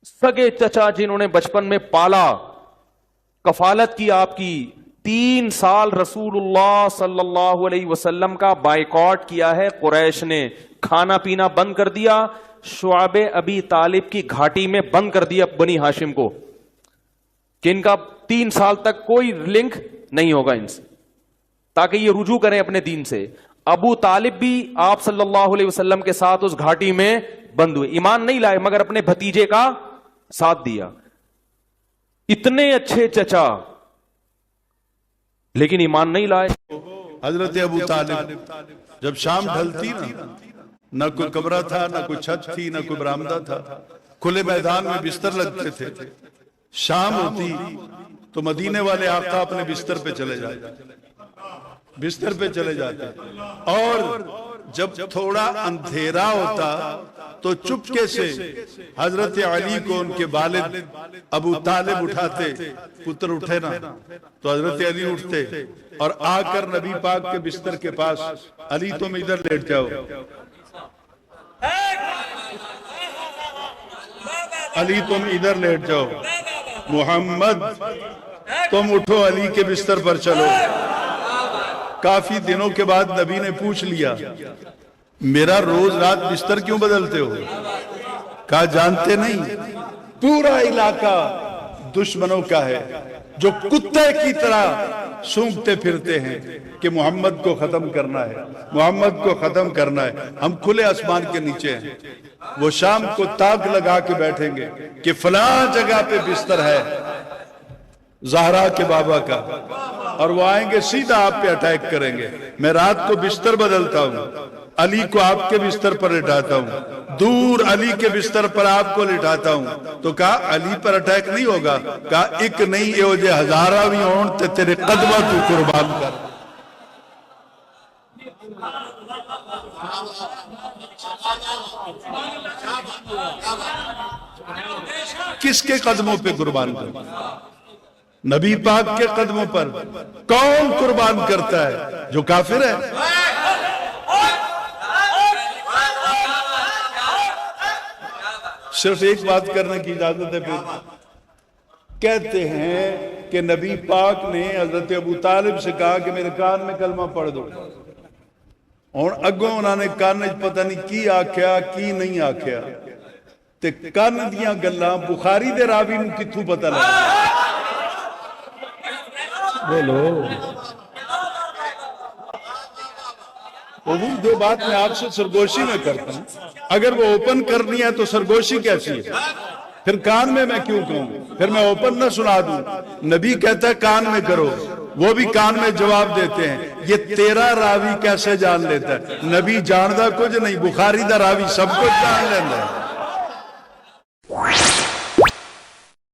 سگے چچا جنہوں نے بچپن میں پالا، کفالت کی آپ کی، 3 سال رسول اللہ صلی اللہ علیہ وسلم کا بائیکاٹ کیا ہے قریش نے، کھانا پینا بند کر دیا، شعب ابی طالب کی گھاٹی میں بند کر دیا بنی ہاشم کو، کہ ان کا 3 سال تک کوئی لنک نہیں ہوگا ان سے، تاکہ یہ رجوع کریں اپنے دین سے۔ ابو طالب بھی آپ صلی اللہ علیہ وسلم کے ساتھ اس گھاٹی میں بند ہوئے، ایمان نہیں لائے مگر اپنے بھتیجے کا ساتھ دیا۔ اتنے اچھے چچا لیکن ایمان نہیں لائے۔ حضرت ابو طالب جب شام ڈھلتی نہ کوئی کمرہ تھا، نہ کوئی چھت تھی، نہ کوئی برآمدہ تھا، کھلے میدان میں بستر لگتے تھے۔ شام ہوتی تو مدینے والے آقا اپنے بستر پہ چلے جاتے، اور جب تھوڑا اندھیرا ہوتا تو چپکے سے حضرت علی کو ان کے والد ابو طالب اٹھاتے، پتر اٹھے نا تو حضرت علی اٹھتے اور آ کر نبی پاک کے بستر کے پاس، علی تم ادھر لیٹ جاؤ، علی تم ادھر لیٹ جاؤ، محمد تم اٹھو علی کے بستر پر چلو۔ کافی دنوں کے بعد نبی نے پوچھ لیا میرا روز رات بستر کیوں بدلتے ہو؟ کہا جانتے نہیں پورا علاقہ دشمنوں کا ہے جو کتے کی طرح سونگتے پھرتے ہیں کہ محمد کو ختم کرنا ہے، محمد کو ختم کرنا ہے۔ ہم کھلے آسمان کے نیچے ہیں، وہ شام کو تاک لگا کے بیٹھیں گے کہ فلاں جگہ پہ بستر ہے زہرا کے بابا کا، اور وہ آئیں گے سیدھا آپ پہ اٹیک کریں گے۔ میں رات کو بستر بدلتا ہوں، علی کو آپ کے بستر پر لٹاتا ہوں، دور علی کے بستر پر آپ کو لٹاتا ہوں۔ تو کہا علی پر اٹیک نہیں ہوگا، کہا ایک نہیں یہ جے ہزارہ بھی ہون تے تیرے قدمہ تو قربان کر۔ کس کے قدموں پہ قربان کر؟ نبی پاک کے قدموں پر۔ کون قربان کرتا ہے؟ جو کافر ہے۔ صرف ایک بات کرنے کی اجازت ہے پھر۔ کہتے ہیں کہ نبی پاک نے حضرت ابو طالب سے کہا کہ میرے کان میں کلمہ پڑھ دو، اور اگوں انہوں نے کان پتہ نہیں کی آکھیا کی نہیں آکھیا، تے کان دیاں گلاں بخاری دے راوی نوں کتھوں پتہ لگا؟ بولو وہ دو بات میں آپ سے سرگوشی میں کرتا ہوں، اگر وہ اوپن کرنی ہے تو سرگوشی کیسی ہے؟ پھر کان میں کیوں کہوں؟ پھر میں اوپن نہ سنا دوں؟ نبی کہتا ہے کان میں کرو، وہ بھی کان میں جواب دیتے ہیں۔ یہ تیرا راوی کیسے جان لیتا ہے؟ نبی جاندہ کچھ نہیں، بخاری دا راوی سب کچھ جان لیتا ہے۔